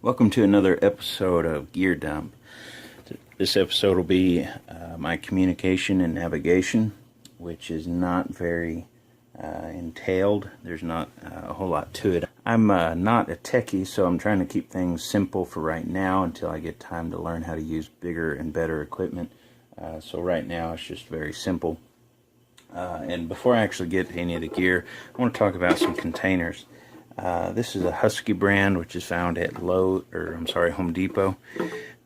Welcome to another episode of Gear Dump. This episode will be my communication and navigation, which is not very entailed. There's not a whole lot to it. I'm not a techie, so I'm trying to keep things simple for right now until I get time to learn how to use bigger and better equipment. So right now it's just very simple. And before I actually get to any of the gear, I want to talk about some containers. This is a Husky brand, which is found at Home Depot.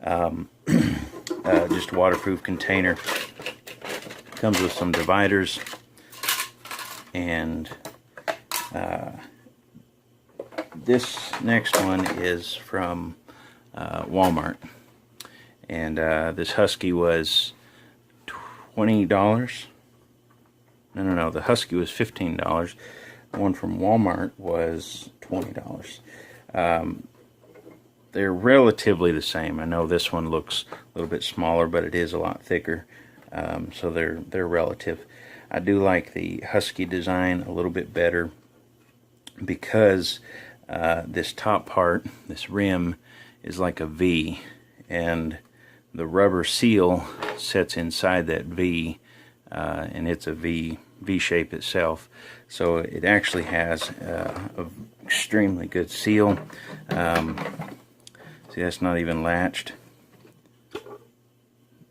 Just a waterproof container. Comes with some dividers, and this next one is from Walmart, and this Husky was $20. No, the Husky was $15. The one from Walmart was $20. They're relatively the same. I know this one looks a little bit smaller, but it is a lot thicker. So they're relative. I do like the Husky design a little bit better because this top part, this rim, is like a V, and the rubber seal sits inside that V, and it's a V shape itself. So it actually has an extremely good seal. See, that's not even latched,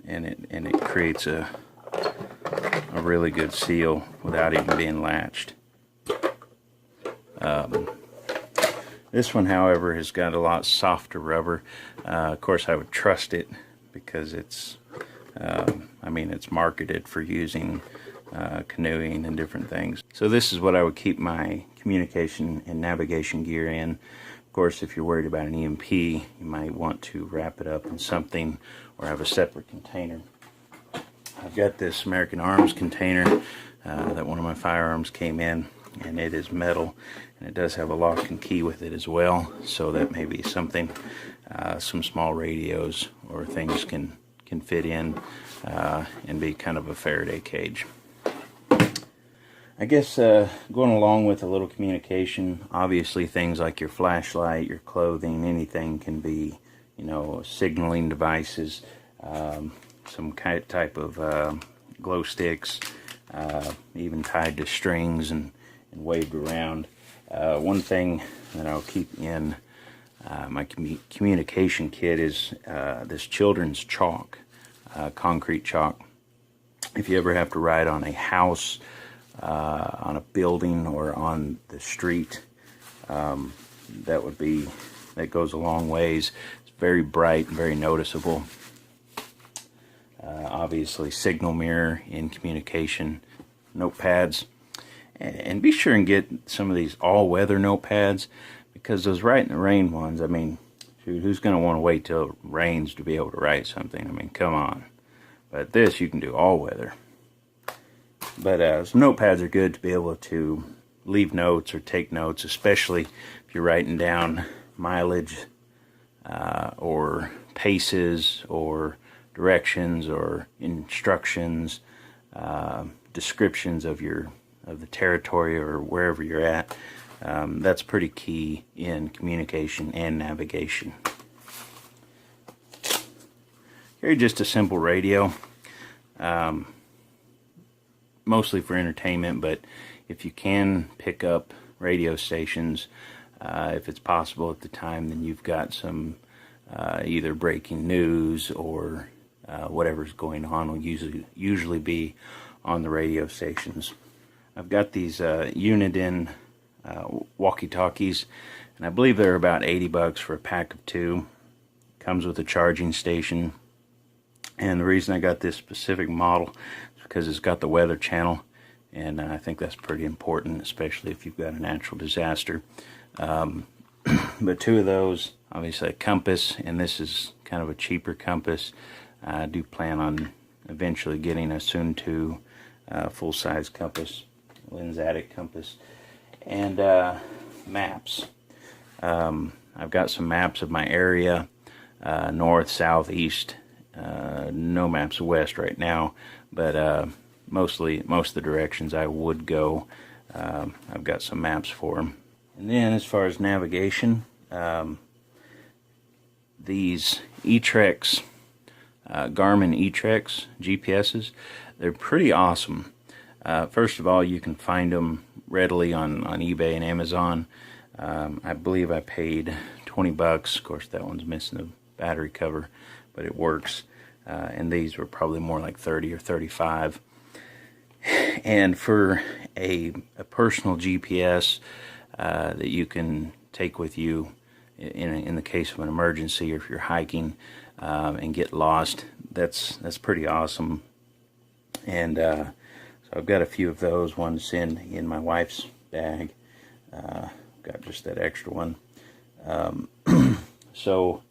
and it creates a really good seal without even being latched. This one, however, has got a lot softer rubber. Of course, I would trust it because it's it's marketed for using canoeing and different things. So this is what I would keep my communication and navigation gear in. Of course, if you're worried about an EMP, you might want to wrap it up in something or have a separate container. I've got this American Arms container that one of my firearms came in, and it is metal, and it does have a lock and key with it as well, so that may be something some small radios or things can fit in and be kind of a Faraday cage. I guess going along with a little communication, obviously things like your flashlight, your clothing, anything can be, signaling devices, some type of glow sticks, even tied to strings and waved around. One thing that I'll keep in my communication kit is this children's chalk, concrete chalk. If you ever have to write on a house, on a building, or on the street, that goes a long ways. It's very bright and very noticeable. Obviously, signal mirror in communication, notepads, and be sure and get some of these all-weather notepads, because those write in the rain ones, who's going to want to wait till it rains to be able to write something? Come on. But this you can do all-weather. But some notepads are good to be able to leave notes or take notes, especially if you're writing down mileage or paces or directions or instructions, descriptions of the territory or wherever you're at. That's pretty key in communication and navigation. Here's just a simple radio. Mostly for entertainment, but if you can pick up radio stations, if it's possible at the time, then you've got some either breaking news or whatever's going on will usually be on the radio stations. I've got these Uniden walkie-talkies, and I believe they're about $80 for a pack of 2. Comes with a charging station, and the reason I got this specific model because it's got the weather channel, and I think that's pretty important, especially if you've got a natural disaster. But 2 of those, obviously a compass, and this is kind of a cheaper compass. I do plan on eventually getting a soon-to full-size compass, Lensatic compass, and maps. I've got some maps of my area, north, south, east. No maps west right now, but most of the directions I would go, I've got some maps for them. And then as far as navigation, these eTrex, Garmin eTrex GPSs. They're pretty awesome. First of all, you can find them readily on eBay and Amazon. I believe I paid 20 bucks. Of course, that one's missing the battery cover, but it works. And these were probably more like 30 or 35. And for a personal GPS that you can take with you in the case of an emergency, or if you're hiking and get lost, that's pretty awesome. And so I've got a few of those. One's in my wife's bag. Got just that extra one. So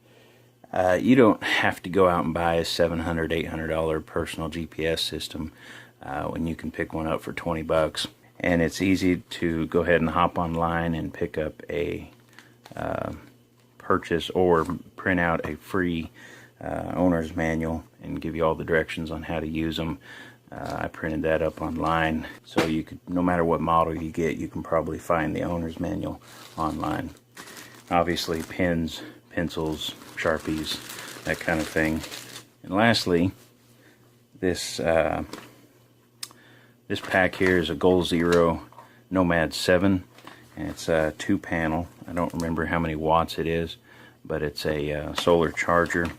you don't have to go out and buy a $700, $800 personal GPS system when you can pick one up for 20 bucks. And it's easy to go ahead and hop online and pick up a purchase or print out a free owner's manual and give you all the directions on how to use them. I printed that up online, so you could, no matter what model you get, you can probably find the owner's manual online. Obviously, pens, pencils, Sharpies, that kind of thing. And lastly, this this pack here is a Goal Zero Nomad 7, and it's a 2-panel. I don't remember how many watts it is, but it's a solar charger.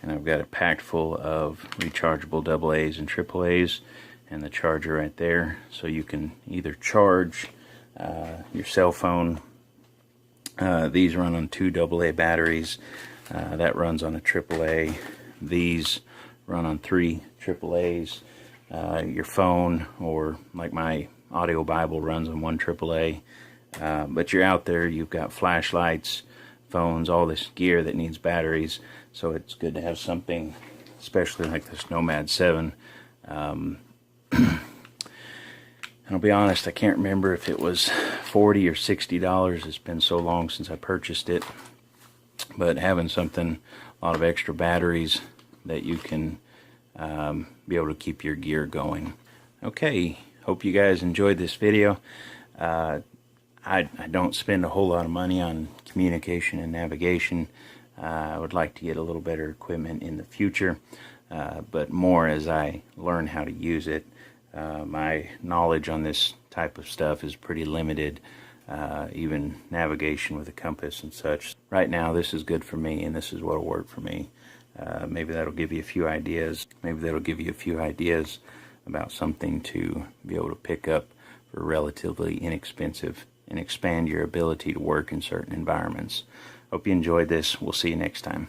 And I've got it packed full of rechargeable AA's and AAA's, and the charger right there, so you can either charge your cell phone. These run on 2 AA batteries. That runs on a AAA. These run on 3 AAA's. Your phone, or like my audio Bible, runs on 1 AAA. But you're out there, you've got flashlights, phones, all this gear that needs batteries, so it's good to have something, especially like this Nomad 7. And I'll be honest, I can't remember if it was $40 or $60. It's been so long since I purchased it. But having something, a lot of extra batteries that you can be able to keep your gear going. Okay, hope you guys enjoyed this video. I don't spend a whole lot of money on communication and navigation. I would like to get a little better equipment in the future, but more as I learn how to use it. My knowledge on this type of stuff is pretty limited, even navigation with a compass and such. Right now, this is good for me, and this is what will work for me. Maybe that'll give you a few ideas. Maybe that'll give you a few ideas about something to be able to pick up for relatively inexpensive and expand your ability to work in certain environments. Hope you enjoyed this. We'll see you next time.